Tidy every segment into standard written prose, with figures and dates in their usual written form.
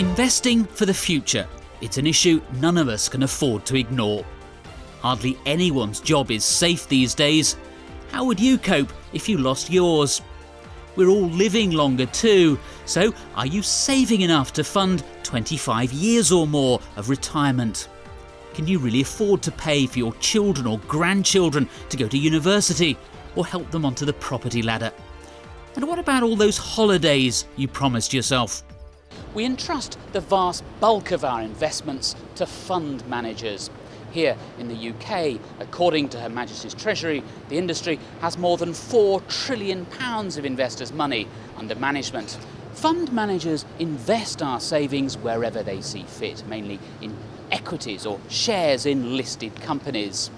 Investing for the future. It's an issue none of us can afford to ignore. Hardly anyone's job is safe these days. How would you cope if you lost yours? We're all living longer too, so are you saving enough to fund 25 years or more of retirement? Can you really afford to pay for your children or grandchildren to go to university or help them onto the property ladder? And what about all those holidays you promised yourself? We entrust the vast bulk of our investments to fund managers. Here in the UK, according to Her Majesty's Treasury, the industry has more than £4 trillion of investors' money under management. Fund managers invest our savings wherever they see fit, mainly in equities or shares in listed companies.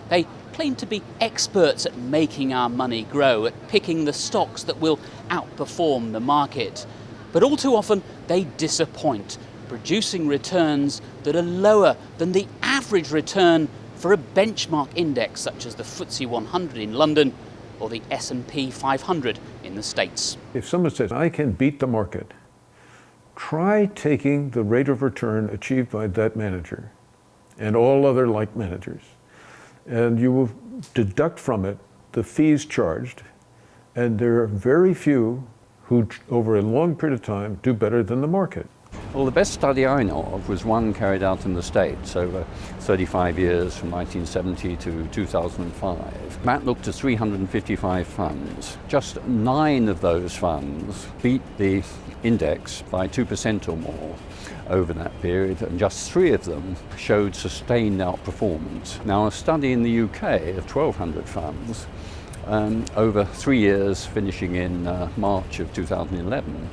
They claim to be experts at making our money grow, at picking the stocks that will outperform the market. But all too often, they disappoint, producing returns that are lower than the average return for a benchmark index such as the FTSE 100 in London or the S&P 500 in the States. If someone says, I can beat the market, try taking the rate of return achieved by that manager and all other like managers, and you will deduct from it the fees charged, and there are very few who, over a long period of time, do better than the market. Well, the best study I know of was one carried out in the States over 35 years from 1970 to 2005. That looked at 355 funds. Just 9 of those funds beat the index by 2% or more over that period, and just 3 of them showed sustained outperformance. Now, a study in the UK of 1,200 funds over 3 years, finishing in March of 2011,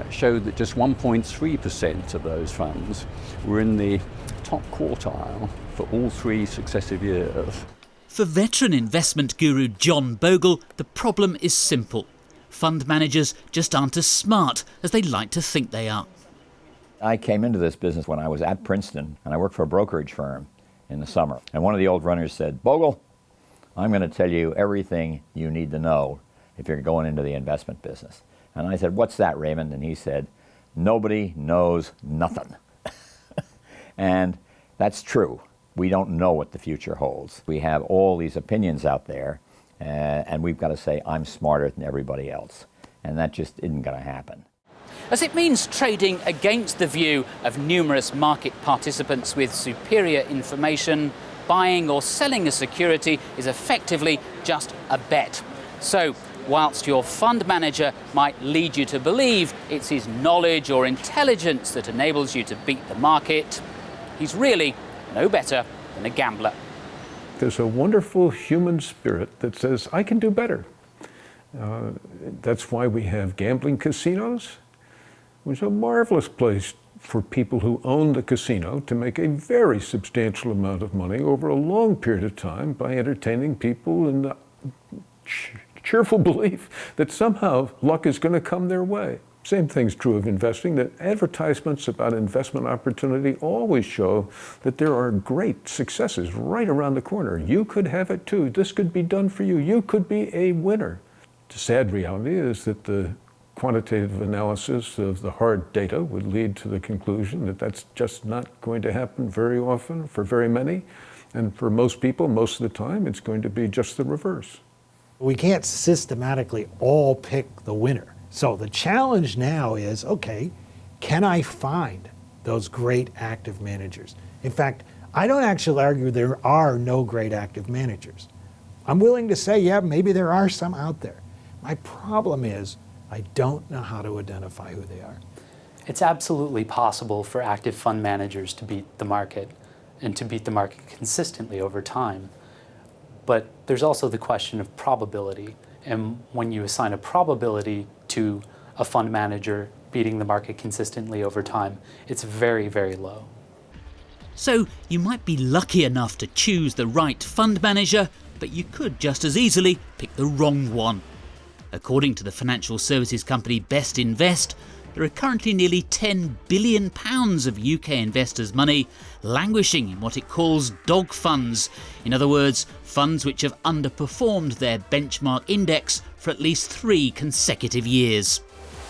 showed that just 1.3% of those funds were in the top quartile for all 3 successive years. For veteran investment guru John Bogle, the problem is simple. Fund managers just aren't as smart as they like to think they are. I came into this business when I was at Princeton, and I worked for a brokerage firm in the summer. And one of the old runners said, Bogle, I'm going to tell you everything you need to know if you're going into the investment business. And I said, what's that, Raymond? And he said, nobody knows nothing. And that's true. We don't know what the future holds. We have all these opinions out there, and we've got to say, I'm smarter than everybody else. And that just isn't going to happen. As it means trading against the view of numerous market participants with superior information, buying or selling a security is effectively just a bet. So, whilst your fund manager might lead you to believe it's his knowledge or intelligence that enables you to beat the market, he's really no better than a gambler. There's a wonderful human spirit that says, I can do better. That's why we have gambling casinos, which is a marvelous place for people who own the casino to make a very substantial amount of money over a long period of time by entertaining people in the cheerful belief that somehow luck is going to come their way. Same thing's true of investing, that advertisements about investment opportunity always show that there are great successes right around the corner. You could have it too. This could be done for you. You could be a winner. The sad reality is that the quantitative analysis of the hard data would lead to the conclusion that that's just not going to happen very often for very many. And for most people, most of the time, it's going to be just the reverse. We can't systematically all pick the winner. So the challenge now is, okay, can I find those great active managers? In fact, I don't actually argue there are no great active managers. I'm willing to say, yeah, maybe there are some out there. My problem is I don't know how to identify who they are. It's absolutely possible for active fund managers to beat the market and to beat the market consistently over time. But there's also the question of probability. And when you assign a probability to a fund manager beating the market consistently over time, it's very, very low. So you might be lucky enough to choose the right fund manager, but you could just as easily pick the wrong one. According to the financial services company Best Invest, there are currently nearly £10 billion of UK investors' money languishing in what it calls dog funds. In other words, funds which have underperformed their benchmark index for at least 3 consecutive years.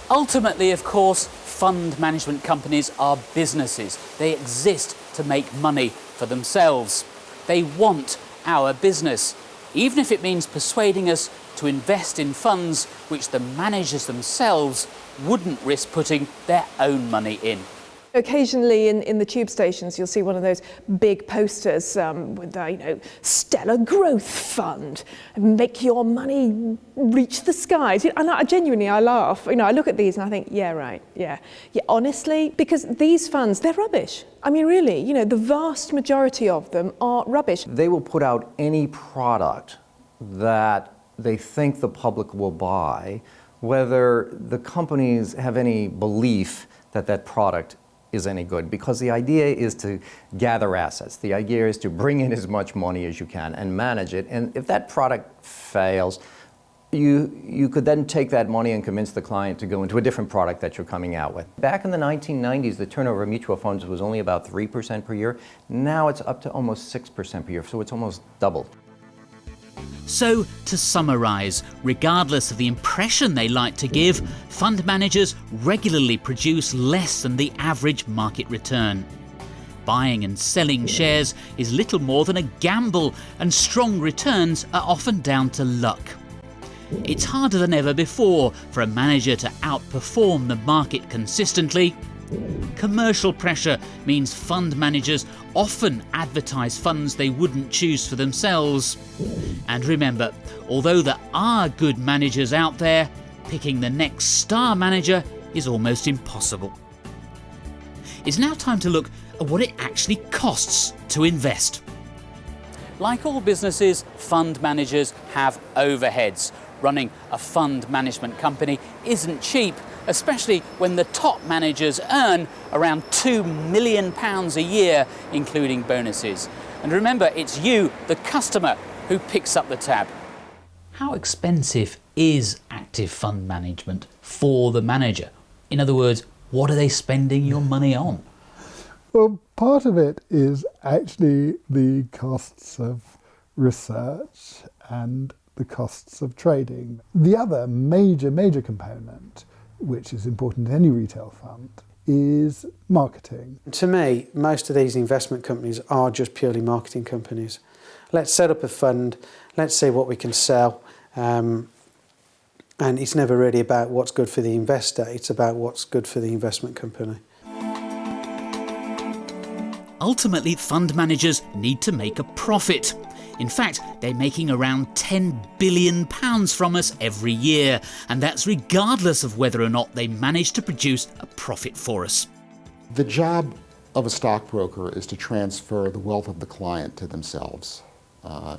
Ultimately, of course, fund management companies are businesses. They exist to make money for themselves. They want our business, even if it means persuading us to invest in funds which the managers themselves wouldn't risk putting their own money in. Occasionally in the tube stations, you'll see one of those big posters with the, Stellar Growth Fund, make your money reach the skies. And I laugh. I look at these and I think, yeah, right, yeah. Honestly, because these funds, they're rubbish. I mean, really, the vast majority of them are rubbish. They will put out any product that they think the public will buy, whether the companies have any belief that that product is any good, because the idea is to gather assets. The idea is to bring in as much money as you can and manage it. And if that product fails, you could then take that money and convince the client to go into a different product that you're coming out with. Back in the 1990s, the turnover of mutual funds was only about 3% per year. Now it's up to almost 6% per year, so it's almost doubled. So, to summarise, regardless of the impression they like to give, fund managers regularly produce less than the average market return. Buying and selling shares is little more than a gamble, and strong returns are often down to luck. It's harder than ever before for a manager to outperform the market consistently. Commercial pressure means fund managers often advertise funds they wouldn't choose for themselves. And remember, although there are good managers out there, picking the next star manager is almost impossible. It's now time to look at what it actually costs to invest. Like all businesses, fund managers have overheads. Running a fund management company isn't cheap, especially when the top managers earn around £2 million a year, including bonuses. And remember, it's you, the customer, who picks up the tab. How expensive is active fund management for the manager? In other words, what are they spending your money on? Well, part of it is actually the costs of research and the costs of trading. The other major component, which is important in any retail fund, is marketing. To me, most of these investment companies are just purely marketing companies. Let's set up a fund, let's see what we can sell, and it's never really about what's good for the investor, it's about what's good for the investment company. Ultimately, fund managers need to make a profit. In fact, they're making around £10 billion from us every year, and that's regardless of whether or not they manage to produce a profit for us. The job of a stockbroker is to transfer the wealth of the client to themselves.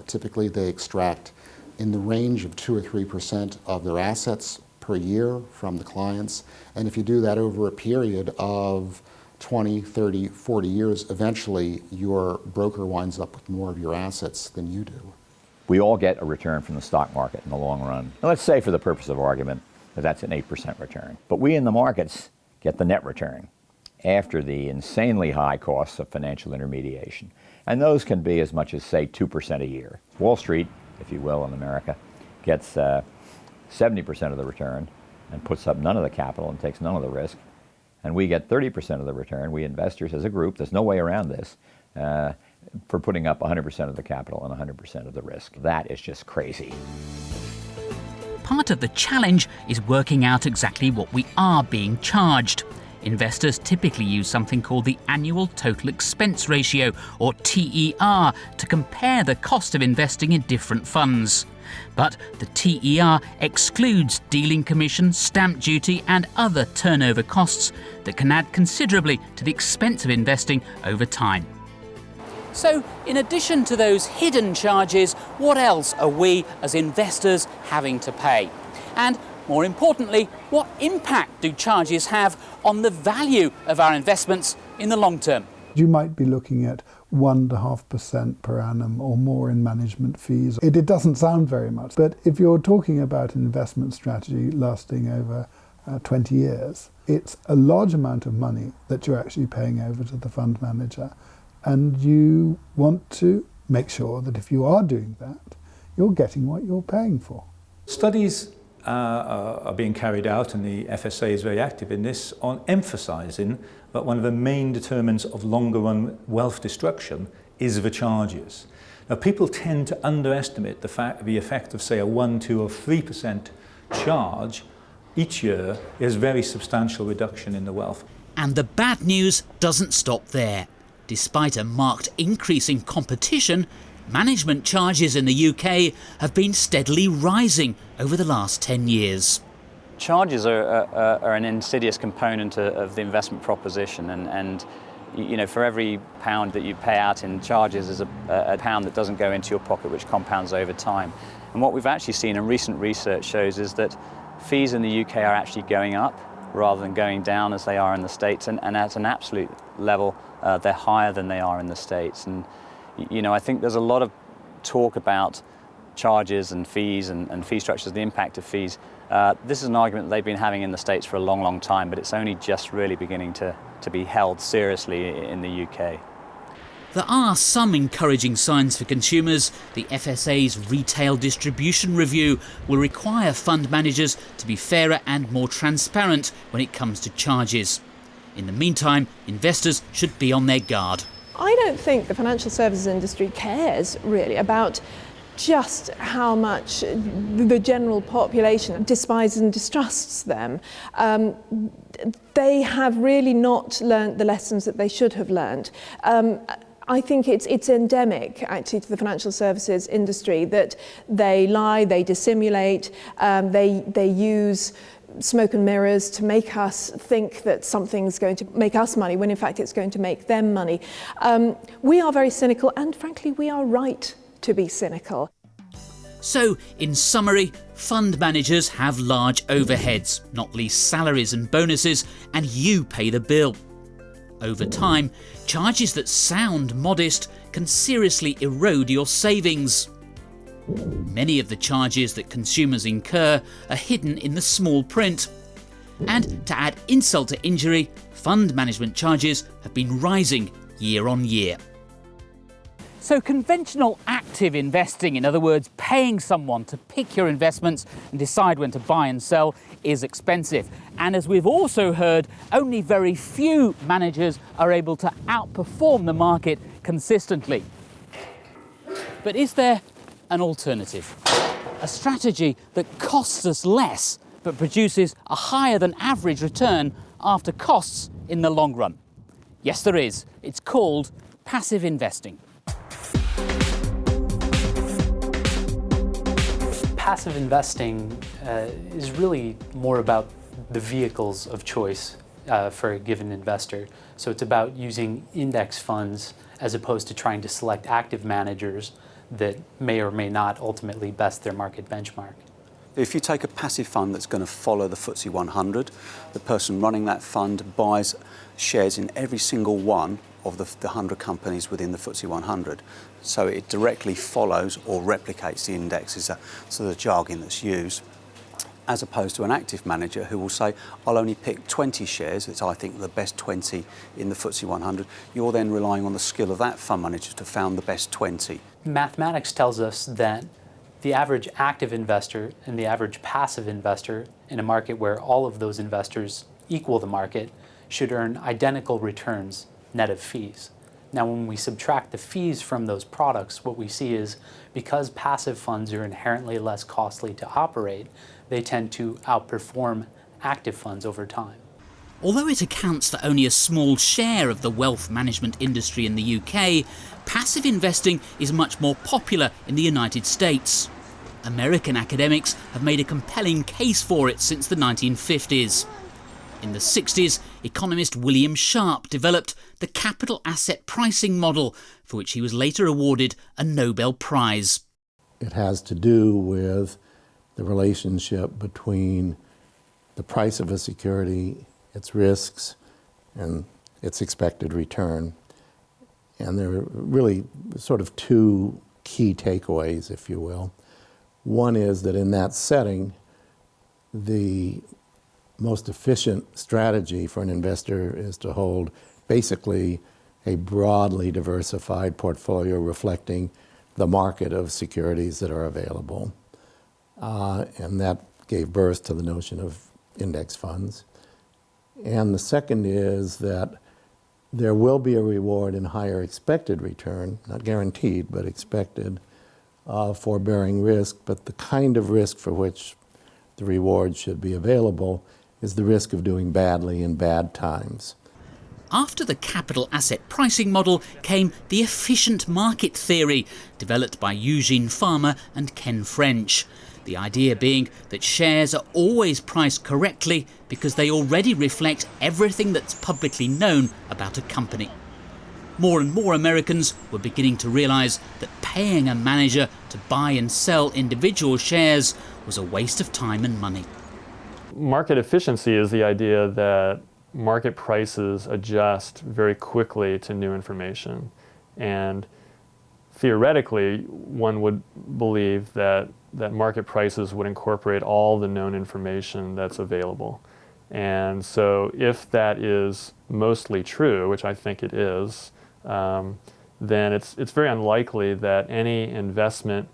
Typically, they extract in the range of 2 or 3% of their assets per year from the clients, and if you do that over a period of 20, 30, 40 years, eventually your broker winds up with more of your assets than you do. We all get a return from the stock market in the long run. Now, let's say for the purpose of argument that that's an 8% return. But we in the markets get the net return after the insanely high costs of financial intermediation. And those can be as much as, say, 2% a year. Wall Street, if you will, in America, gets 70% of the return and puts up none of the capital and takes none of the risk. And we get 30% of the return, we investors as a group, there's no way around this, for putting up 100% of the capital and 100% of the risk. That is just crazy. Part of the challenge is working out exactly what we are being charged. Investors typically use something called the annual total expense ratio, or TER, to compare the cost of investing in different funds. But the TER excludes dealing commission, stamp duty and other turnover costs that can add considerably to the expense of investing over time. So, in addition to those hidden charges, what else are we as investors having to pay? And more importantly, what impact do charges have on the value of our investments in the long term? You might be looking at 1.5% per annum or more in management fees. It doesn't sound very much, but if you're talking about an investment strategy lasting over 20 years, it's a large amount of money that you're actually paying over to the fund manager. And you want to make sure that if you are doing that, you're getting what you're paying for. Studies are being carried out, and the FSA is very active in this, on emphasising that one of the main determinants of longer run wealth destruction is the charges. Now, people tend to underestimate the effect of, say, a 1, 2 or 3% charge each year is a very substantial reduction in the wealth. And the bad news doesn't stop there. Despite a marked increase in competition, management charges in the UK have been steadily rising over the last 10 years. Charges are an insidious component of the investment proposition, and you know, for every pound that you pay out in charges is a pound that doesn't go into your pocket, which compounds over time. And what we've actually seen, and recent research shows, is that fees in the UK are actually going up rather than going down as they are in the States, and at an absolute level they're higher than they are in the States. And you know, I think there's a lot of talk about charges and fees and fee structures, the impact of fees. This is an argument that they've been having in the States for a long, long time, but it's only just really beginning to be held seriously in the UK. There are some encouraging signs for consumers. The FSA's retail distribution review will require fund managers to be fairer and more transparent when it comes to charges. In the meantime, investors should be on their guard. I don't think the financial services industry cares really about just how much the general population despises and distrusts them. They have really not learnt the lessons that they should have learnt. I think it's endemic actually to the financial services industry that they lie, they dissimulate, they use smoke and mirrors to make us think that something's going to make us money when in fact it's going to make them money. We are very cynical, and frankly we are right to be cynical. So, in summary, fund managers have large overheads, not least salaries and bonuses, and you pay the bill. Over time, charges that sound modest can seriously erode your savings. Many of the charges that consumers incur are hidden in the small print. And to add insult to injury, fund management charges have been rising year on year. So conventional active investing, in other words, paying someone to pick your investments and decide when to buy and sell, is expensive. And as we've also heard, only very few managers are able to outperform the market consistently. But is there an alternative? A strategy that costs us less but produces a higher than average return after costs in the long run? Yes, there is. It's called passive investing. Passive investing is really more about the vehicles of choice for a given investor. So it's about using index funds as opposed to trying to select active managers that may or may not ultimately best their market benchmark. If you take a passive fund that's going to follow the FTSE 100, the person running that fund buys shares in every single one of the 100 companies within the FTSE 100. So it directly follows or replicates the index, is a sort of jargon that's used, as opposed to an active manager who will say, I'll only pick 20 shares, that's I think the best 20 in the FTSE 100. You're then relying on the skill of that fund manager to find the best 20. Mathematics tells us that the average active investor and the average passive investor in a market where all of those investors equal the market should earn identical returns net of fees. Now, when we subtract the fees from those products, what we see is because passive funds are inherently less costly to operate, they tend to outperform active funds over time. Although it accounts for only a small share of the wealth management industry in the UK, passive investing is much more popular in the United States. American academics have made a compelling case for it since the 1950s. In the 60s, economist William Sharpe developed the capital asset pricing model, for which he was later awarded a Nobel Prize. It has to do with the relationship between the price of a security, its risks, and its expected return. And there are really sort of two key takeaways, if you will. One is that in that setting, the most efficient strategy for an investor is to hold basically a broadly diversified portfolio reflecting the market of securities that are available. And that gave birth to the notion of index funds. And the second is that there will be a reward in higher expected return, not guaranteed, but expected, for bearing risk. But the kind of risk for which the reward should be available is the risk of doing badly in bad times. After the capital asset pricing model came the efficient market theory, developed by Eugene Farmer and Ken French. The idea being that shares are always priced correctly because they already reflect everything that's publicly known about a company. More and more Americans were beginning to realise that paying a manager to buy and sell individual shares was a waste of time and money. Market efficiency is the idea that market prices adjust very quickly to new information. And theoretically, one would believe that market prices would incorporate all the known information that's available. And so if that is mostly true, which I think it is, then it's very unlikely that any investment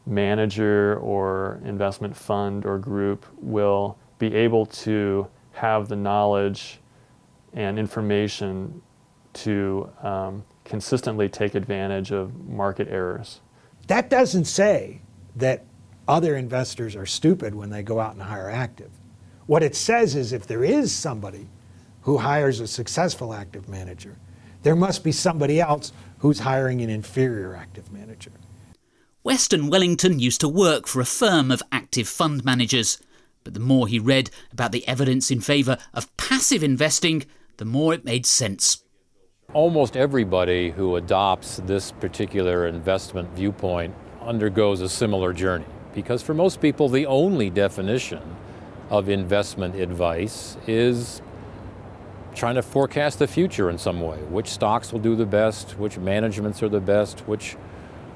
manager or investment fund or group will be able to have the knowledge and information to consistently take advantage of market errors. That doesn't say that other investors are stupid when they go out and hire active. What it says is if there is somebody who hires a successful active manager, there must be somebody else who's hiring an inferior active manager. Weston Wellington used to work for a firm of active fund managers, but the more he read about the evidence in favour of passive investing, the more it made sense. Almost everybody who adopts this particular investment viewpoint undergoes a similar journey, because for most people the only definition of investment advice is trying to forecast the future in some way. Which stocks will do the best, which managements are the best, which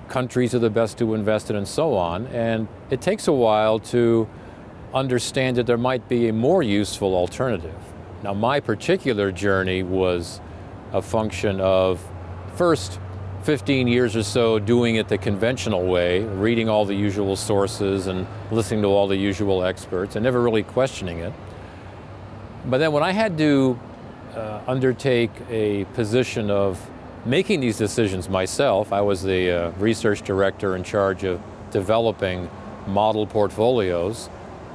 countries are the best to invest in, and so on. And it takes a while to understand that there might be a more useful alternative. Now, my particular journey was a function of first 15 years or so doing it the conventional way, reading all the usual sources and listening to all the usual experts and never really questioning it. But then when I had to undertake a position of making these decisions myself, I was the research director in charge of developing model portfolios,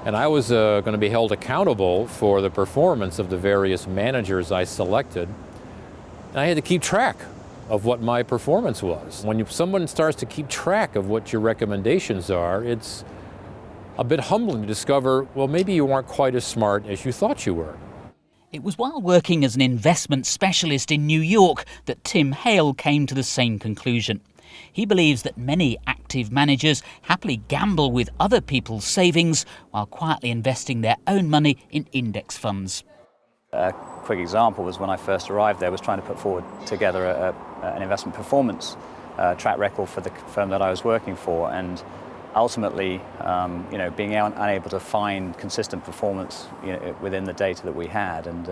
and I was going to be held accountable for the performance of the various managers I selected. And I had to keep track of what my performance was. When someone starts to keep track of what your recommendations are, it's a bit humbling to discover, well, maybe you aren't quite as smart as you thought you were. It was while working as an investment specialist in New York that Tim Hale came to the same conclusion. He believes that many active managers happily gamble with other people's savings while quietly investing their own money in index funds. A quick example was when I first arrived there, was trying to put forward together an investment performance track record for the firm that I was working for, and ultimately, being unable to find consistent performance, within the data that we had, and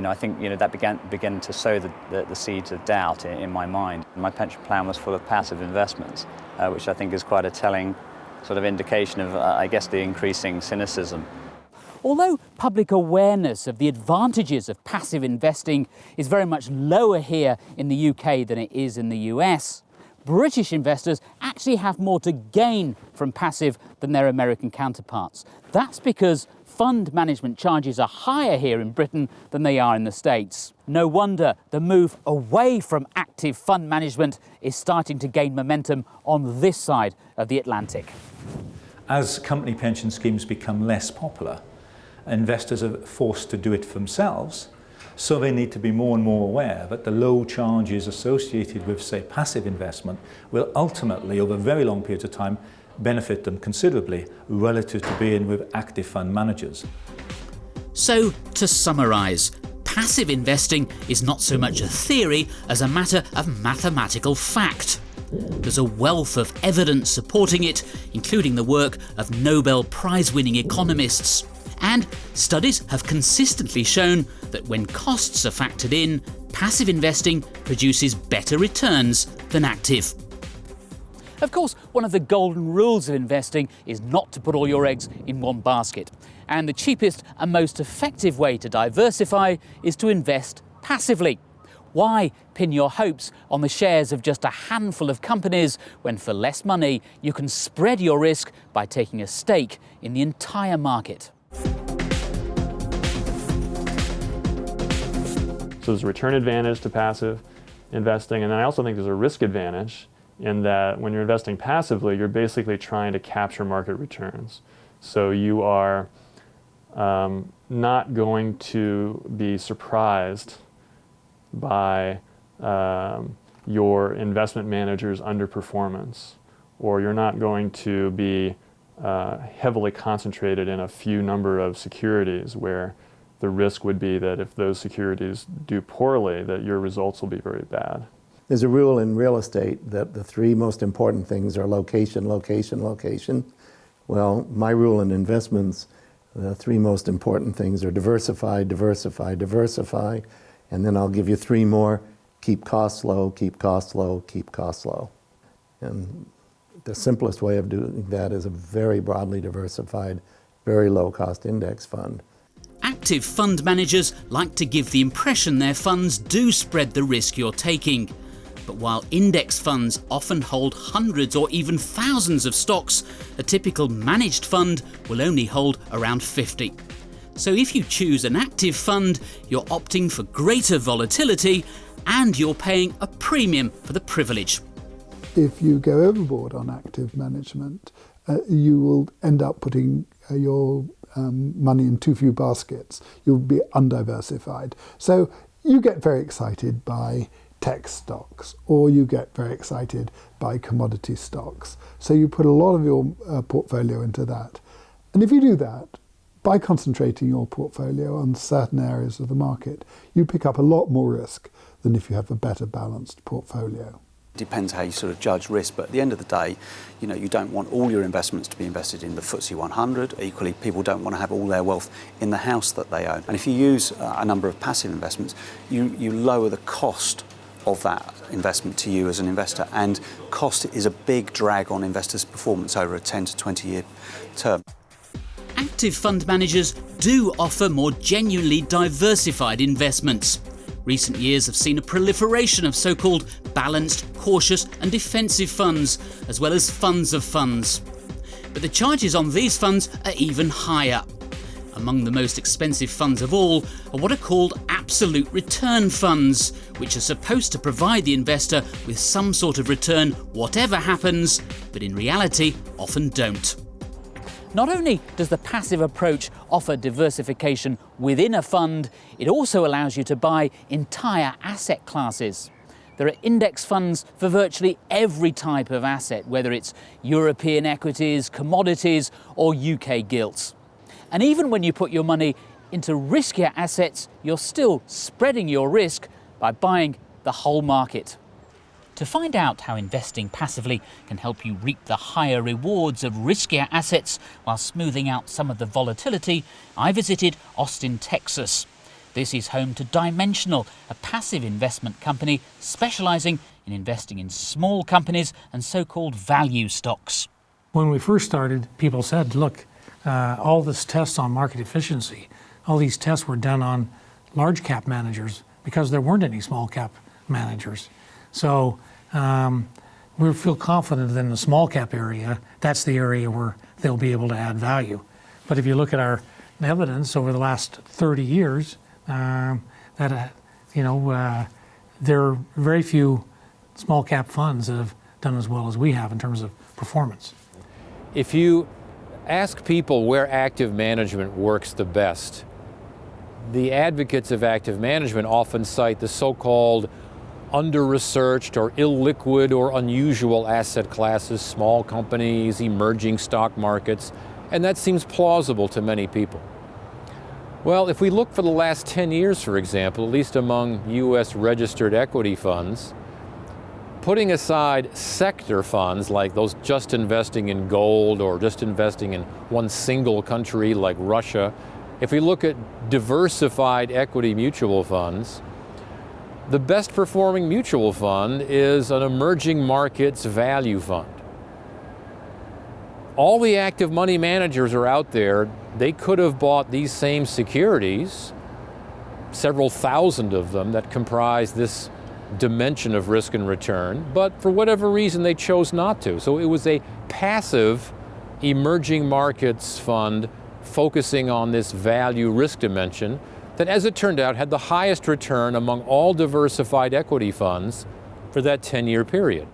I think that began to sow the seeds of doubt in my mind. My pension plan was full of passive investments, which I think is quite a telling sort of indication of, I guess, the increasing cynicism. Although public awareness of the advantages of passive investing is very much lower here in the UK than it is in the US, British investors actually have more to gain from passive than their American counterparts. That's because fund management charges are higher here in Britain than they are in the States. No wonder the move away from active fund management is starting to gain momentum on this side of the Atlantic. As company pension schemes become less popular, investors are forced to do it for themselves, so they need to be more and more aware that the low charges associated with, say, passive investment will ultimately, over a very long period of time, benefit them considerably relative to being with active fund managers. So, to summarise, passive investing is not so much a theory as a matter of mathematical fact. There's a wealth of evidence supporting it, including the work of Nobel Prize-winning economists. And studies have consistently shown that when costs are factored in, passive investing produces better returns than active. Of course, one of the golden rules of investing is not to put all your eggs in one basket. And the cheapest and most effective way to diversify is to invest passively. Why pin your hopes on the shares of just a handful of companies when for less money you can spread your risk by taking a stake in the entire market? So there's a return advantage to passive investing, and then I also think there's a risk advantage in that when you're investing passively, you're basically trying to capture market returns. So you are not going to be surprised by your investment manager's underperformance, or you're not going to be heavily concentrated in a few number of securities where the risk would be that if those securities do poorly, that your results will be very bad. There's a rule in real estate that the three most important things are location, location, location. Well, my rule in investments, the three most important things are diversify, diversify, diversify, and then I'll give you three more: keep costs low, keep costs low, keep costs low. And the simplest way of doing that is a very broadly diversified, very low-cost index fund. Active fund managers like to give the impression their funds do spread the risk you're taking. But while index funds often hold hundreds or even thousands of stocks, a typical managed fund will only hold around 50. So if you choose an active fund, you're opting for greater volatility and you're paying a premium for the privilege. If you go overboard on active management, you will end up putting your money in too few baskets. You'll be undiversified. So you get very excited by tech stocks, or you get very excited by commodity stocks. So you put a lot of your portfolio into that. And if you do that, by concentrating your portfolio on certain areas of the market, you pick up a lot more risk than if you have a better balanced portfolio. Depends how you sort of judge risk, but at the end of the day, you know, you don't want all your investments to be invested in the FTSE 100. Equally, people don't want to have all their wealth in the house that they own. And if you use a number of passive investments, you lower the cost of that investment to you as an investor, and cost is a big drag on investors' performance over a 10 to 20 year term. Active fund managers do offer more genuinely diversified investments. Recent years have seen a proliferation of so-called balanced, cautious and defensive funds, as well as funds of funds. But the charges on these funds are even higher. Among the most expensive funds of all are what are called absolute return funds, which are supposed to provide the investor with some sort of return whatever happens, but in reality often don't. Not only does the passive approach offer diversification within a fund, it also allows you to buy entire asset classes. There are index funds for virtually every type of asset, whether it's European equities, commodities, or UK gilts. And even when you put your money into riskier assets, you're still spreading your risk by buying the whole market. To find out how investing passively can help you reap the higher rewards of riskier assets while smoothing out some of the volatility, I visited Austin, Texas. This is home to Dimensional, a passive investment company specialising in investing in small companies and so-called value stocks. When we first started, people said, look, all this tests on market efficiency, all these tests were done on large cap managers because there weren't any small cap managers. So we feel confident in the small cap area, that's the area where they'll be able to add value. But if you look at our evidence over the last 30 years, there are very few small cap funds that have done as well as we have in terms of performance. If you ask people where active management works the best, the advocates of active management often cite the so-called under-researched or illiquid or unusual asset classes, small companies, emerging stock markets, and that seems plausible to many people. Well, if we look for the last 10 years, for example, at least among U.S. registered equity funds, putting aside sector funds like those just investing in gold or just investing in one single country like Russia, if we look at diversified equity mutual funds, the best performing mutual fund is an emerging markets value fund. all the active money managers are out there. They could have bought these same securities, several thousand of them that comprise this dimension of risk and return, but for whatever reason they chose not to. So it was a passive emerging markets fund focusing on this value risk dimension that, as it turned out, had the highest return among all diversified equity funds for that 10-year period.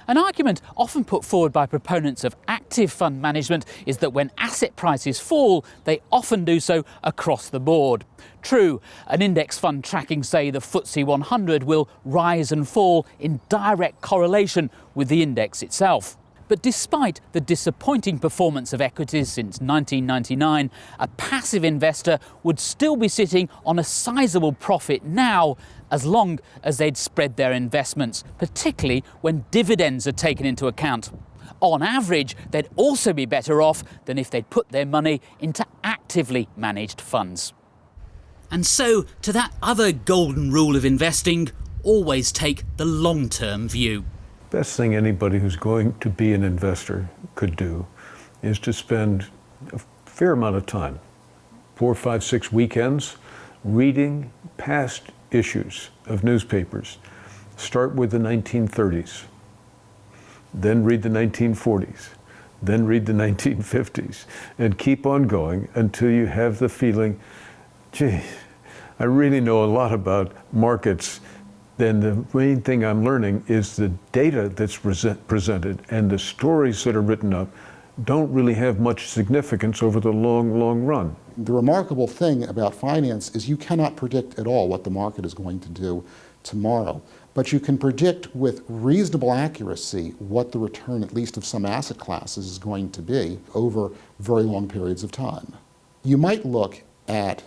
An argument often put forward by proponents of active fund management is that when asset prices fall, they often do so across the board. True, an index fund tracking, say, the FTSE 100 will rise and fall in direct correlation with the index itself. But despite the disappointing performance of equities since 1999, a passive investor would still be sitting on a sizable profit now, as long as they'd spread their investments, particularly when dividends are taken into account. On average, they'd also be better off than if they'd put their money into actively managed funds. And so, to that other golden rule of investing, always take the long-term view. Best thing anybody who's going to be an investor could do is to spend a fair amount of time, 4, 5, 6 weekends, reading past issues of newspapers. Start with the 1930s, then read the 1940s, then read the 1950s, and keep on going until you have the feeling, gee, I really know a lot about markets. Then the main thing I'm learning is the data that's presented and the stories that are written up don't really have much significance over the long, long run. The remarkable thing about finance is you cannot predict at all what the market is going to do tomorrow, but you can predict with reasonable accuracy what the return, at least of some asset classes, is going to be over very long periods of time. You might look at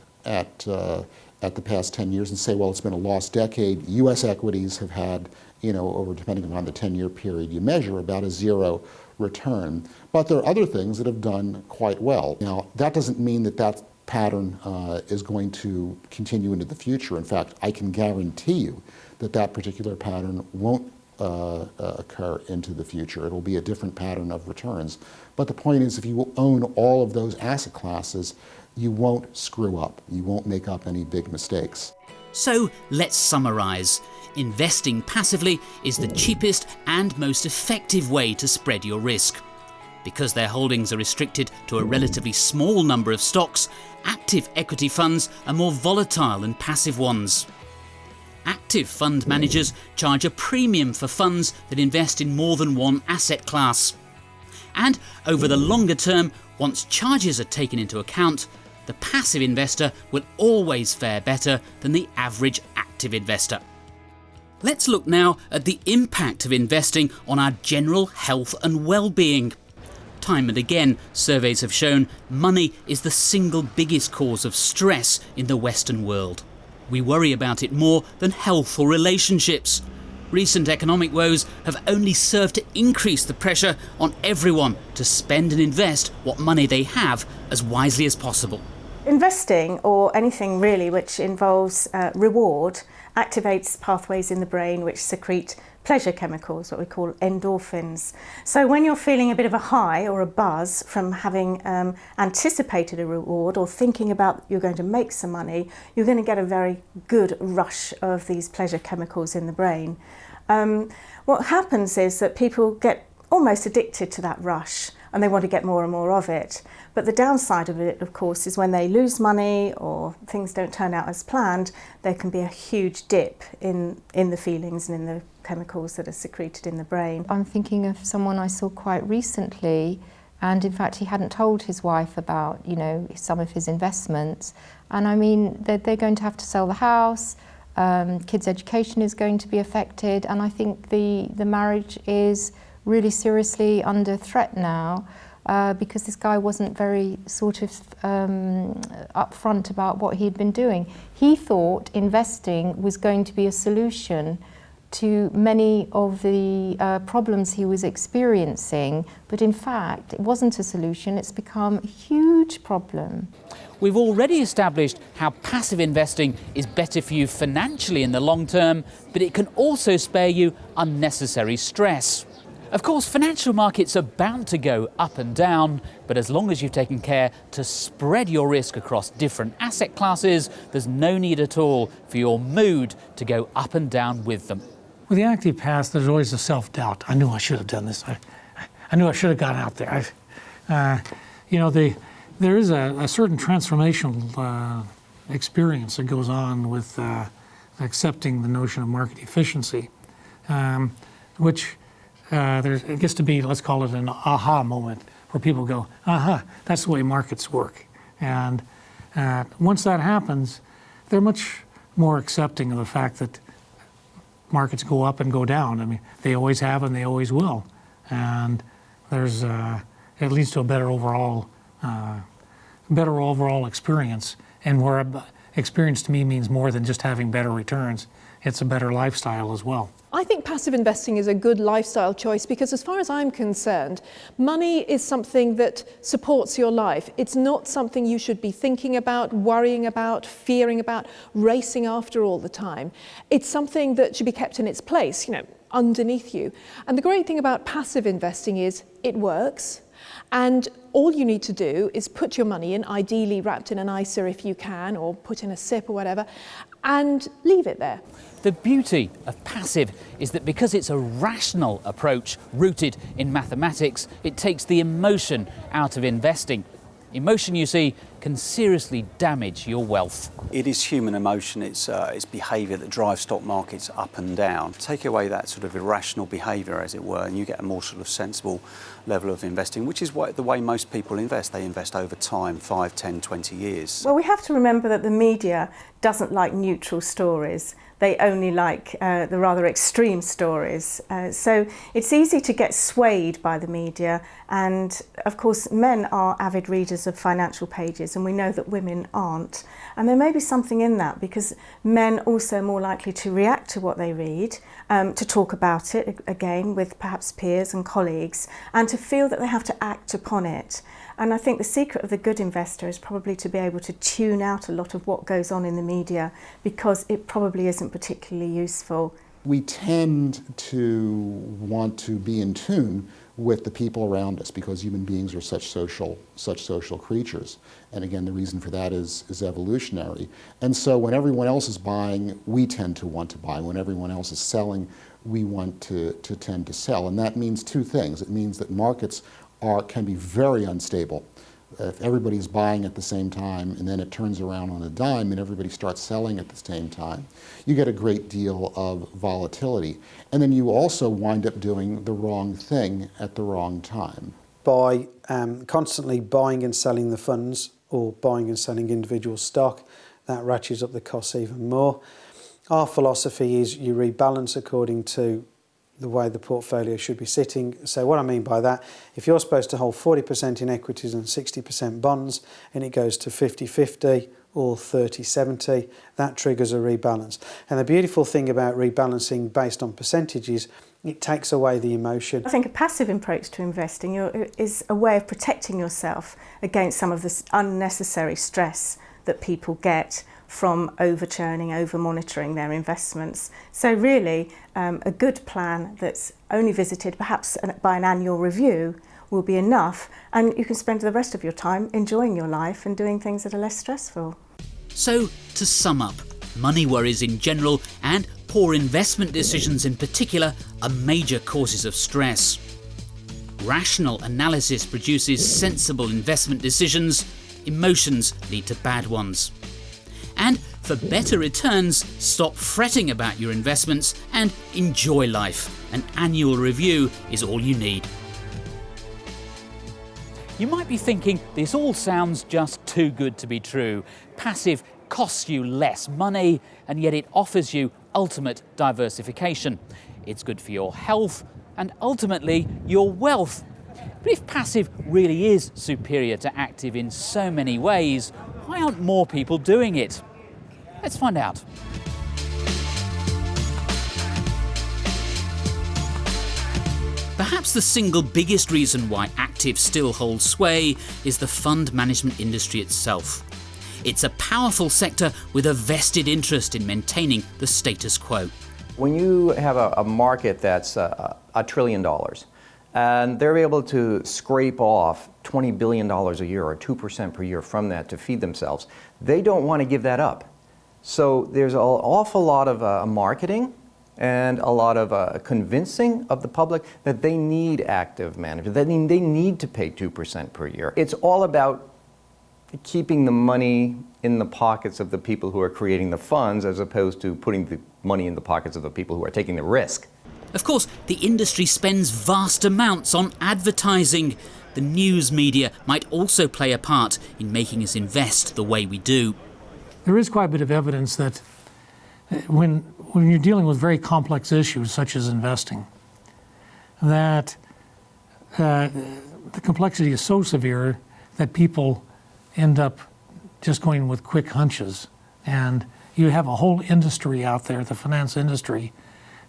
the past 10 years and say, well, it's been a lost decade. U.S. equities have had, over, depending upon the 10-year period you measure, about a zero return. But there are other things that have done quite well. Now, that doesn't mean that pattern is going to continue into the future. In fact, I can guarantee you that particular pattern won't occur into the future. It'll be a different pattern of returns. But the point is, if you own all of those asset classes, you won't screw up. You won't make up any big mistakes. So let's summarise. Investing passively is the cheapest and most effective way to spread your risk. Because their holdings are restricted to a relatively small number of stocks, active equity funds are more volatile than passive ones. Active fund managers charge a premium for funds that invest in more than one asset class. And over the longer term, once charges are taken into account, the passive investor will always fare better than the average active investor. Let's look now at the impact of investing on our general health and well-being. Time and again, surveys have shown money is the single biggest cause of stress in the Western world. We worry about it more than health or relationships. Recent economic woes have only served to increase the pressure on everyone to spend and invest what money they have as wisely as possible. Investing, or anything really which involves reward, activates pathways in the brain which secrete pleasure chemicals, what we call endorphins. So when you're feeling a bit of a high or a buzz from having anticipated a reward or thinking about you're going to make some money, you're going to get a very good rush of these pleasure chemicals in the brain. What happens is that people get almost addicted to that rush and they want to get more and more of it. But the downside of it, of course, is when they lose money or things don't turn out as planned, there can be a huge dip in the feelings and in the chemicals that are secreted in the brain. I'm thinking of someone I saw quite recently, and in fact he hadn't told his wife about, some of his investments. And I mean, they're going to have to sell the house, kids' education is going to be affected, and I think the marriage is really seriously under threat now. Because this guy wasn't very upfront about what he'd been doing. He thought investing was going to be a solution to many of the problems he was experiencing, but in fact it wasn't a solution, it's become a huge problem. We've already established how passive investing is better for you financially in the long term, but it can also spare you unnecessary stress. Of course, financial markets are bound to go up and down, but as long as you've taken care to spread your risk across different asset classes, there's no need at all for your mood to go up and down with them. With the active past, there's always a self-doubt. I knew I should have done this. I knew I should have gone out there. There is a certain transformational experience that goes on with accepting the notion of market efficiency, which there gets to be, let's call it an aha moment, where people go, aha, that's the way markets work. And once that happens, they're much more accepting of the fact that markets go up and go down. I mean, they always have and they always will. And there's, it leads to a better overall experience. And where experience to me means more than just having better returns. It's a better lifestyle as well. I think passive investing is a good lifestyle choice because as far as I'm concerned, money is something that supports your life. It's not something you should be thinking about, worrying about, fearing about, racing after all the time. It's something that should be kept in its place, underneath you. And the great thing about passive investing is it works. And all you need to do is put your money in, ideally wrapped in an ISA if you can, or put in a SIP or whatever, and leave it there. The beauty of passive is that because it's a rational approach rooted in mathematics, it takes the emotion out of investing. Emotion, you see, can seriously damage your wealth. It is human emotion, it's behaviour that drives stock markets up and down. Take away that sort of irrational behaviour, as it were, and you get a more sort of sensible level of investing, which is the way most people invest. They invest over time, 5, 10, 20 years. Well, we have to remember that the media doesn't like neutral stories. They only like the rather extreme stories. So it's easy to get swayed by the media. And of course, men are avid readers of financial pages, and we know that women aren't. And there may be something in that because men also are more likely to react to what they read, to talk about it again with perhaps peers and colleagues, and to feel that they have to act upon it. And I think the secret of the good investor is probably to be able to tune out a lot of what goes on in the media because it probably isn't particularly useful. We tend to want to be in tune with the people around us because human beings are such social creatures. And again, the reason for that is evolutionary. And so when everyone else is buying, we tend to want to buy. When everyone else is selling, we want to tend to sell. And that means two things. It means that markets can be very unstable. If everybody's buying at the same time and then it turns around on a dime and everybody starts selling at the same time, you get a great deal of volatility. And then you also wind up doing the wrong thing at the wrong time. By constantly buying and selling the funds or buying and selling individual stock, that ratchets up the costs even more. Our philosophy is you rebalance according to the way the portfolio should be sitting. So what I mean by that, if you're supposed to hold 40% in equities and 60% bonds and it goes to 50-50 or 30-70, that triggers a rebalance. And the beautiful thing about rebalancing based on percentages, it takes away the emotion. I think a passive approach to investing is a way of protecting yourself against some of this unnecessary stress that people get from over-churning, over-monitoring their investments. So really, a good plan that's only visited perhaps by an annual review will be enough, and you can spend the rest of your time enjoying your life and doing things that are less stressful. So, to sum up, money worries in general and poor investment decisions in particular are major causes of stress. Rational analysis produces sensible investment decisions, emotions lead to bad ones. And for better returns, stop fretting about your investments and enjoy life. An annual review is all you need. You might be thinking this all sounds just too good to be true. Passive costs you less money and yet it offers you ultimate diversification. It's good for your health and ultimately your wealth. But if passive really is superior to active in so many ways, why aren't more people doing it? Let's find out. Perhaps the single biggest reason why active still holds sway is the fund management industry itself. It's a powerful sector with a vested interest in maintaining the status quo. When you have a market that's $1 trillion, And they're able to scrape off $20 billion a year or 2% per year from that to feed themselves. They don't want to give that up. So there's an awful lot of marketing and a lot of convincing of the public that they need active managers, that they need to pay 2% per year. It's all about keeping the money in the pockets of the people who are creating the funds as opposed to putting the money in the pockets of the people who are taking the risk. Of course, the industry spends vast amounts on advertising. The news media might also play a part in making us invest the way we do. There is quite a bit of evidence that when you're dealing with very complex issues such as investing, that the complexity is so severe that people end up just going with quick hunches. And you have a whole industry out there, the finance industry,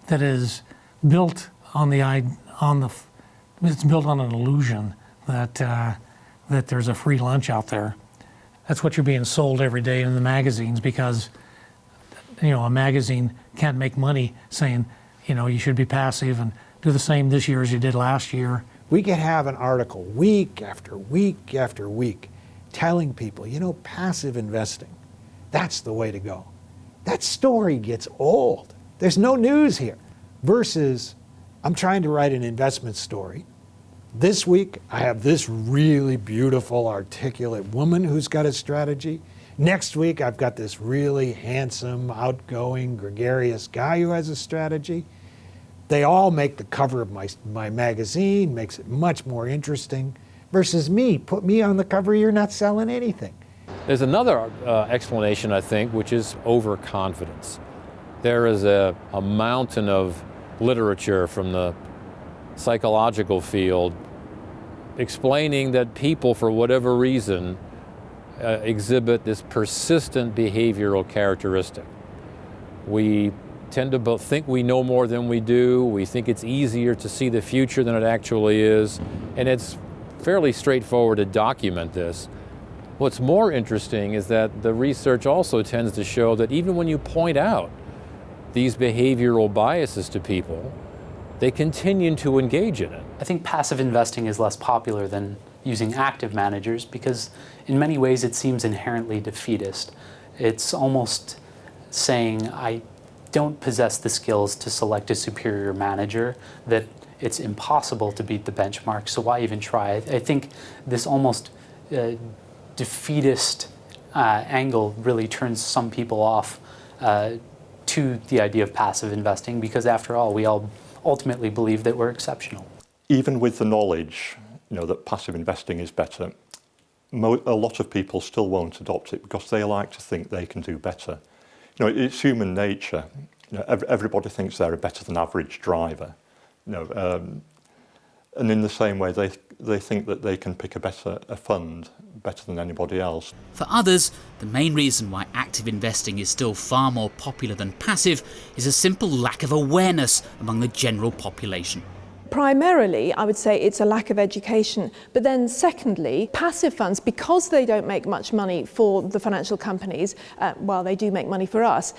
that is built on it's built on an illusion that there's a free lunch out there. That's what you're being sold every day in the magazines, because a magazine can't make money saying you should be passive and do the same this year as you did last year. We could have an article week after week after week telling people, passive investing, that's the way to go. That story gets old. There's no news here. Versus, I'm trying to write an investment story. This week, I have this really beautiful, articulate woman who's got a strategy. Next week, I've got this really handsome, outgoing, gregarious guy who has a strategy. They all make the cover of my magazine, makes it much more interesting. Versus me, put me on the cover, you're not selling anything. There's another explanation, I think, which is overconfidence. There is a mountain of literature from the psychological field explaining that people, for whatever reason, exhibit this persistent behavioral characteristic. We tend to think we know more than we do. We think it's easier to see the future than it actually is. And it's fairly straightforward to document this. What's more interesting is that the research also tends to show that even when you point out these behavioral biases to people, they continue to engage in it. I think passive investing is less popular than using active managers because in many ways it seems inherently defeatist. It's almost saying, I don't possess the skills to select a superior manager, that it's impossible to beat the benchmark, so why even try? I think this almost defeatist angle really turns some people off to the idea of passive investing, because after all, we all ultimately believe that we're exceptional. Even with the knowledge, that passive investing is better, a lot of people still won't adopt it because they like to think they can do better. It's human nature. Everybody thinks they're a better than average driver. And in the same way, they think that they can pick a fund better than anybody else. For others, the main reason why active investing is still far more popular than passive is a simple lack of awareness among the general population. Primarily, I would say it's a lack of education. But then secondly, passive funds, because they don't make much money for the financial companies, while they do make money for us,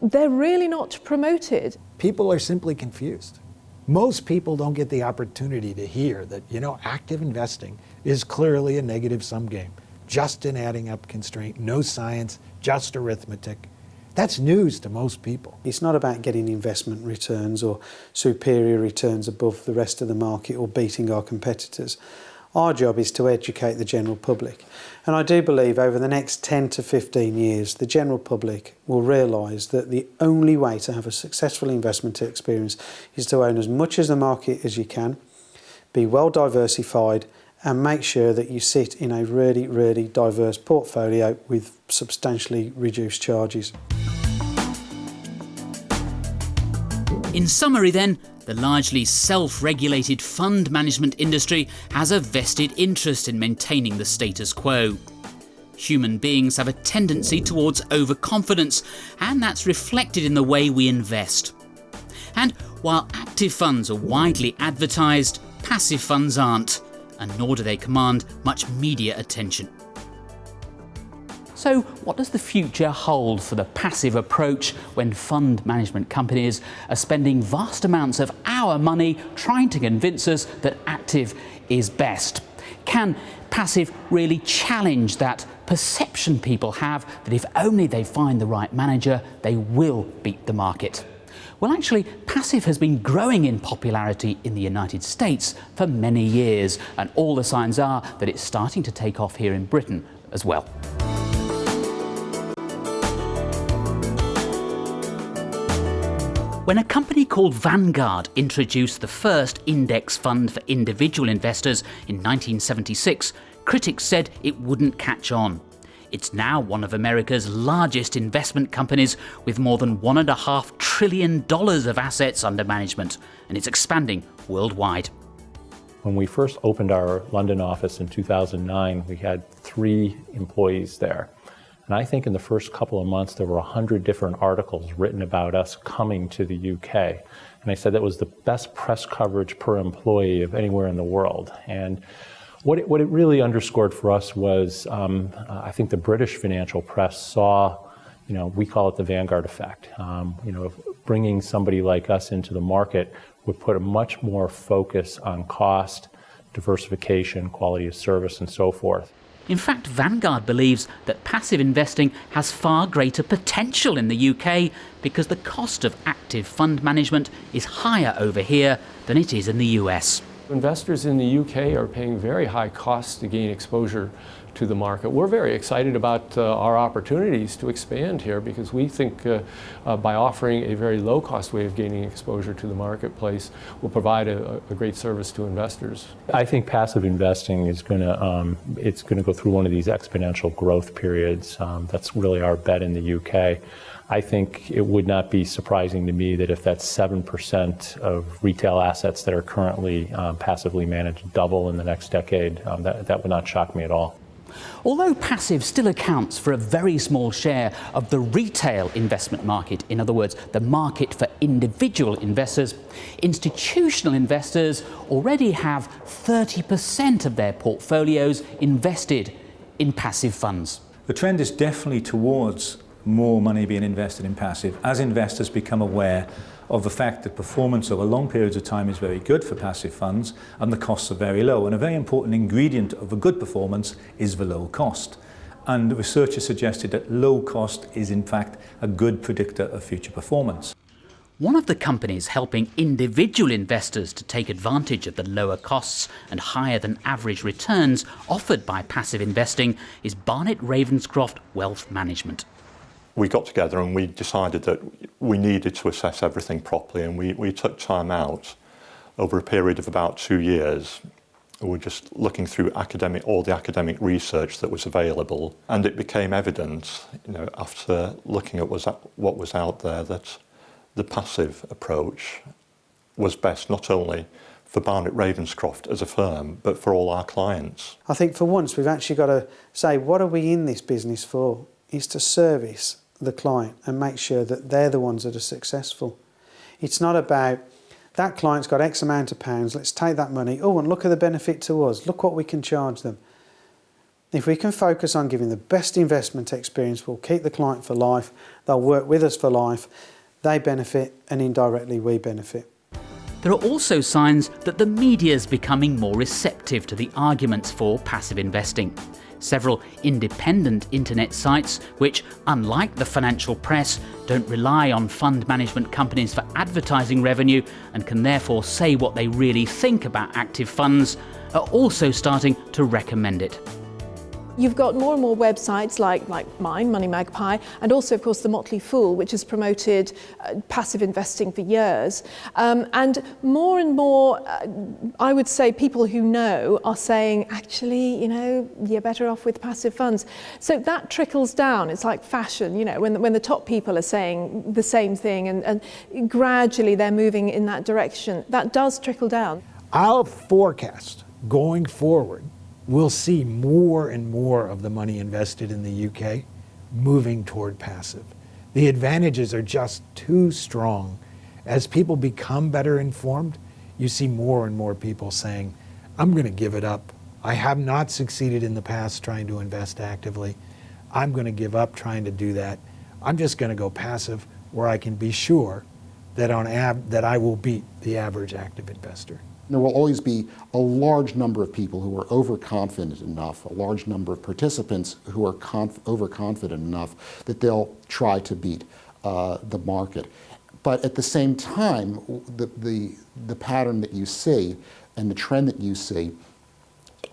they're really not promoted. People are simply confused. Most people don't get the opportunity to hear that, active investing is clearly a negative-sum game. Just an adding up constraint, no science, just arithmetic. That's news to most people. It's not about getting investment returns or superior returns above the rest of the market or beating our competitors. Our job is to educate the general public. And I do believe over the next 10 to 15 years, the general public will realise that the only way to have a successful investment experience is to own as much of the market as you can, be well diversified, and make sure that you sit in a really, really diverse portfolio with substantially reduced charges. In summary then, the largely self-regulated fund management industry has a vested interest in maintaining the status quo. Human beings have a tendency towards overconfidence, and that's reflected in the way we invest. And while active funds are widely advertised, passive funds aren't, and nor do they command much media attention. So what does the future hold for the passive approach when fund management companies are spending vast amounts of our money trying to convince us that active is best? Can passive really challenge that perception people have that if only they find the right manager, they will beat the market? Well, actually, passive has been growing in popularity in the United States for many years, and all the signs are that it's starting to take off here in Britain as well. When a company called Vanguard introduced the first index fund for individual investors in 1976, critics said it wouldn't catch on. It's now one of America's largest investment companies with more than $1.5 trillion of assets under management, and it's expanding worldwide. When we first opened our London office in 2009, we had 3 employees there. And I think in the first couple of months, there were 100 different articles written about us coming to the UK. And I said that was the best press coverage per employee of anywhere in the world. And what it really underscored for us was, I think the British financial press saw, we call it the Vanguard effect. Bringing somebody like us into the market would put a much more focus on cost, diversification, quality of service, and so forth. In fact, Vanguard believes that passive investing has far greater potential in the UK because the cost of active fund management is higher over here than it is in the US. Investors in the UK are paying very high costs to gain exposure to the market. We're very excited about our opportunities to expand here because we think by offering a very low-cost way of gaining exposure to the marketplace will provide a great service to investors. I think passive investing is going to go through one of these exponential growth periods. That's really our bet in the UK. I think it would not be surprising to me that if that's 7% of retail assets that are currently passively managed double in the next decade, that would not shock me at all. Although passive still accounts for a very small share of the retail investment market, in other words, the market for individual investors, institutional investors already have 30% of their portfolios invested in passive funds. The trend is definitely towards more money being invested in passive as investors become aware of the fact that performance over long periods of time is very good for passive funds and the costs are very low. And a very important ingredient of a good performance is the low cost. And the research has suggested that low cost is in fact a good predictor of future performance. One of the companies helping individual investors to take advantage of the lower costs and higher than average returns offered by passive investing is Barnett Ravenscroft Wealth Management. We got together and we decided that we needed to assess everything properly, and we took time out over a period of about 2 years. We were just looking through all the academic research that was available, and it became evident, after looking at what was out there, that the passive approach was best not only for Barnett Ravenscroft as a firm, but for all our clients. I think for once we've actually got to say, what are we in this business for? Is to service the client and make sure that they're the ones that are successful. It's not about that client's got X amount of pounds, let's take that money, and look at the benefit to us, look what we can charge them. If we can focus on giving the best investment experience, we'll keep the client for life, they'll work with us for life, they benefit and indirectly we benefit. There are also signs that the media is becoming more receptive to the arguments for passive investing. Several independent internet sites, which, unlike the financial press, don't rely on fund management companies for advertising revenue and can therefore say what they really think about active funds, are also starting to recommend it. You've got more and more websites like mine, Money Magpie, and also, of course, The Motley Fool, which has promoted passive investing for years. And more, I would say, people who know are saying, actually, you're better off with passive funds. So that trickles down. It's like fashion, when the top people are saying the same thing and gradually they're moving in that direction. That does trickle down. Our forecast going forward, we'll see more and more of the money invested in the UK moving toward passive. The advantages are just too strong. As people become better informed, you see more and more people saying, I'm going to give it up. I have not succeeded in the past trying to invest actively. I'm going to give up trying to do that. I'm just going to go passive where I can be sure that that I will beat the average active investor. There will always be a large number of people who are overconfident enough, a large number of participants who are overconfident enough that they'll try to beat the market. But at the same time, the pattern that you see and the trend that you see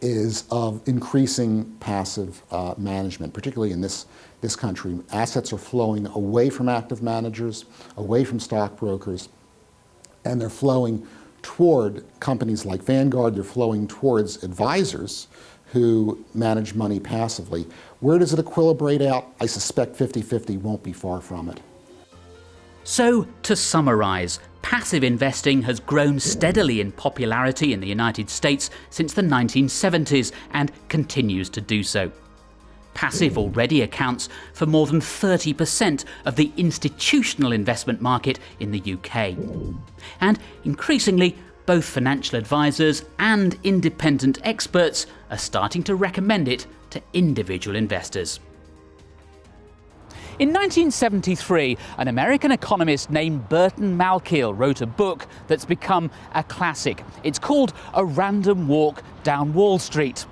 is of increasing passive management, particularly in this country. Assets are flowing away from active managers, away from stockbrokers, and they're flowing toward companies like Vanguard. They're flowing towards advisors who manage money passively. Where does it equilibrate out? I suspect 50-50 won't be far from it. So, to summarise, passive investing has grown steadily in popularity in the United States since the 1970s and continues to do so. Passive already accounts for more than 30% of the institutional investment market in the UK. And increasingly, both financial advisors and independent experts are starting to recommend it to individual investors. In 1973, an American economist named Burton Malkiel wrote a book that's become a classic. It's called A Random Walk Down Wall Street.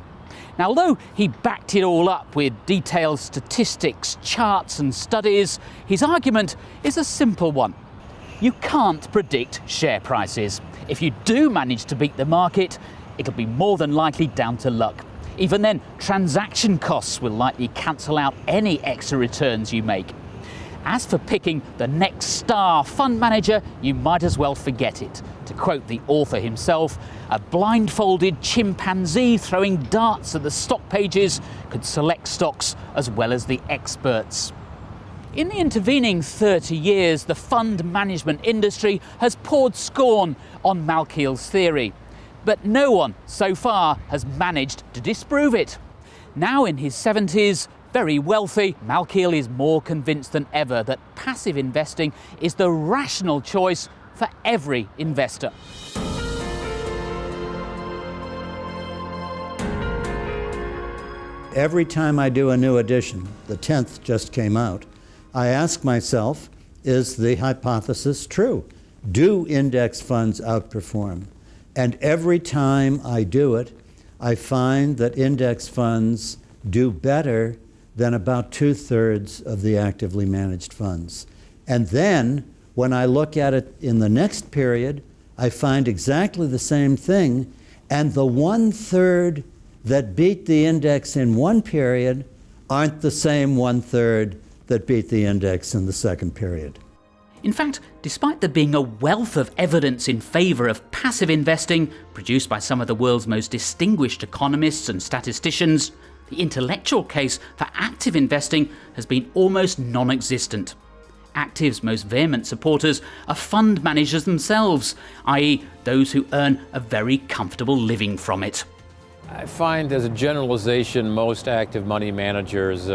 Now, although he backed it all up with detailed statistics, charts and studies, his argument is a simple one. You can't predict share prices. If you do manage to beat the market, it'll be more than likely down to luck. Even then, transaction costs will likely cancel out any extra returns you make. As for picking the next star fund manager, you might as well forget it. To quote the author himself, a blindfolded chimpanzee throwing darts at the stock pages could select stocks as well as the experts. In the intervening 30 years, the fund management industry has poured scorn on Malkiel's theory. But no one so far has managed to disprove it. Now in his 70s, very wealthy, Malkiel is more convinced than ever that passive investing is the rational choice for every investor. Every time I do a new edition, the 10th just came out, I ask myself, is the hypothesis true? Do index funds outperform? And every time I do it, I find that index funds do better than about 2/3 of the actively managed funds. And then, when I look at it in the next period, I find exactly the same thing, and the 1/3 that beat the index in one period aren't the same 1/3 that beat the index in the second period. In fact, despite there being a wealth of evidence in favour of passive investing, produced by some of the world's most distinguished economists and statisticians, the intellectual case for active investing has been almost non-existent. Active's most vehement supporters are fund managers themselves, i.e. those who earn a very comfortable living from it. I find, as a generalization, most active money managers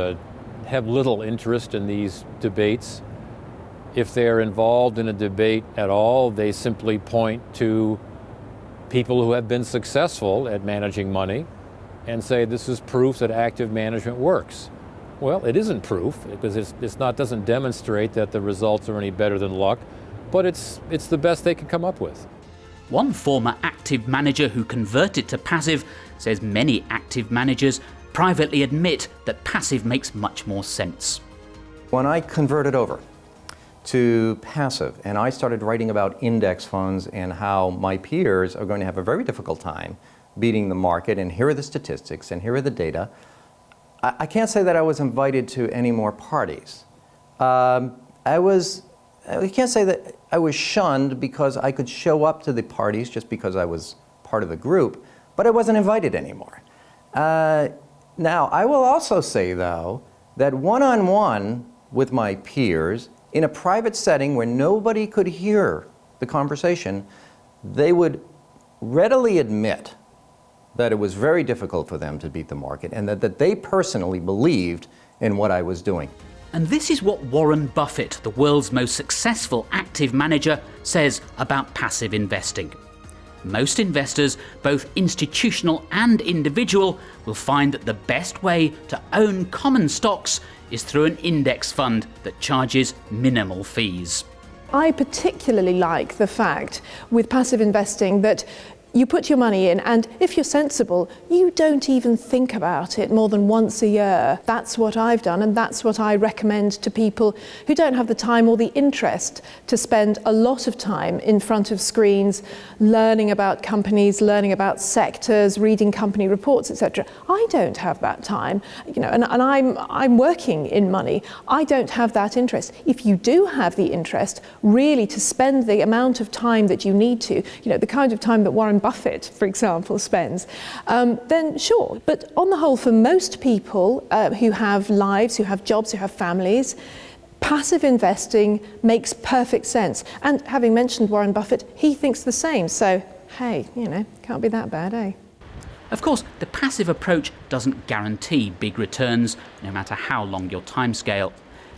have little interest in these debates. If they're involved in a debate at all, they simply point to people who have been successful at managing money and say this is proof that active management works. Well, it isn't proof because it doesn't demonstrate that the results are any better than luck, but it's the best they can come up with. One former active manager who converted to passive says many active managers privately admit that passive makes much more sense. When I converted over to passive and I started writing about index funds and how my peers are going to have a very difficult time beating the market, and here are the statistics and here are the data, I can't say that I was invited to any more parties. I can't say that I was shunned because I could show up to the parties just because I was part of the group, but I wasn't invited anymore. Now, I will also say, though, that one-on-one with my peers, in a private setting where nobody could hear the conversation, they would readily admit that it was very difficult for them to beat the market and that they personally believed in what I was doing. And this is what Warren Buffett, the world's most successful active manager, says about passive investing. most investors, both institutional and individual, will find that the best way to own common stocks is through an index fund that charges minimal fees. I particularly like the fact with passive investing that you put your money in, and if you're sensible, you don't even think about it more than once a year. That's what I've done, and that's what I recommend to people who don't have the time or the interest to spend a lot of time in front of screens, learning about companies, learning about sectors, reading company reports, etc. I don't have that time, and I'm working in money. I don't have that interest. If you do have the interest, really to spend the amount of time that you need to, the kind of time that Warren Buffett, for example, spends, then sure. But on the whole, for most people who have lives, who have jobs, who have families, passive investing makes perfect sense. And having mentioned Warren Buffett, he thinks the same. So, hey, can't be that bad, eh? Of course, the passive approach doesn't guarantee big returns, no matter how long your timescale.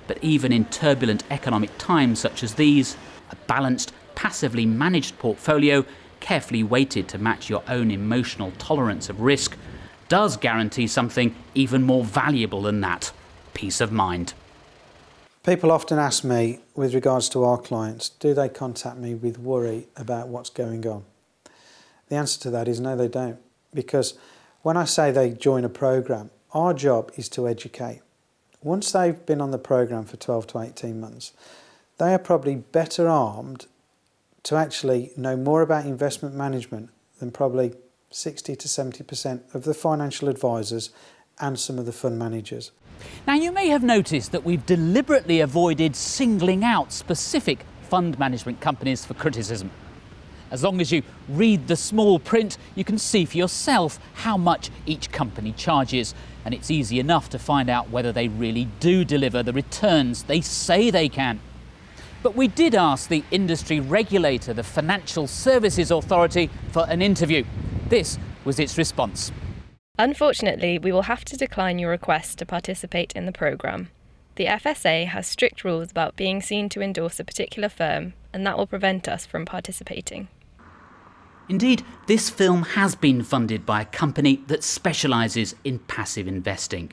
But even in turbulent economic times such as these, a balanced, passively managed portfolio, carefully weighted to match your own emotional tolerance of risk, does guarantee something even more valuable than that: peace of mind. People often ask me, with regards to our clients, do they contact me with worry about what's going on? The answer to that is no, they don't. Because when I say they join a program, our job is to educate. Once they've been on the program for 12 to 18 months, they are probably better armed to actually know more about investment management than probably 60 to 70% of the financial advisors and some of the fund managers. Now, you may have noticed that we've deliberately avoided singling out specific fund management companies for criticism. As long as you read the small print, you can see for yourself how much each company charges, and it's easy enough to find out whether they really do deliver the returns they say they can. But we did ask the industry regulator, the Financial Services Authority, for an interview. This was its response. Unfortunately, we will have to decline your request to participate in the programme. The FSA has strict rules about being seen to endorse a particular firm, and that will prevent us from participating. Indeed, this film has been funded by a company that specialises in passive investing.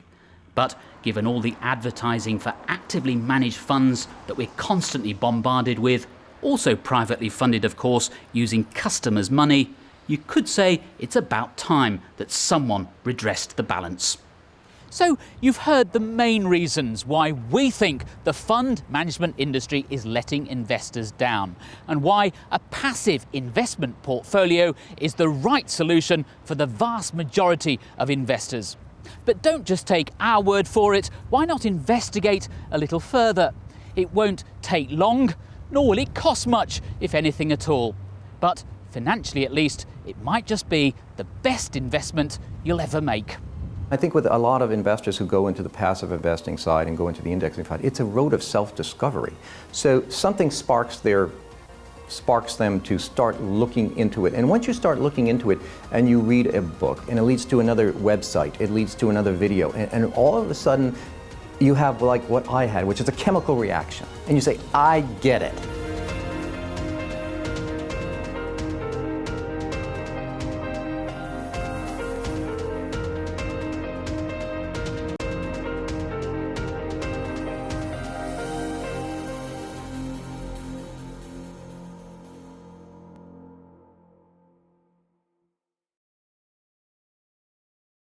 But given all the advertising for actively managed funds that we're constantly bombarded with, also privately funded of course, using customers' money, you could say it's about time that someone redressed the balance. So you've heard the main reasons why we think the fund management industry is letting investors down, and why a passive investment portfolio is the right solution for the vast majority of investors. But don't just take our word for it. Why not investigate a little further? It won't take long, nor will it cost much, if anything at all. But financially at least, it might just be the best investment you'll ever make. I think with a lot of investors who go into the passive investing side and go into the indexing side, it's a road of self-discovery. So something sparks them to start looking into it. And once you start looking into it and you read a book and it leads to another website, it leads to another video, and all of a sudden you have like what I had, which is a chemical reaction. And you say, I get it.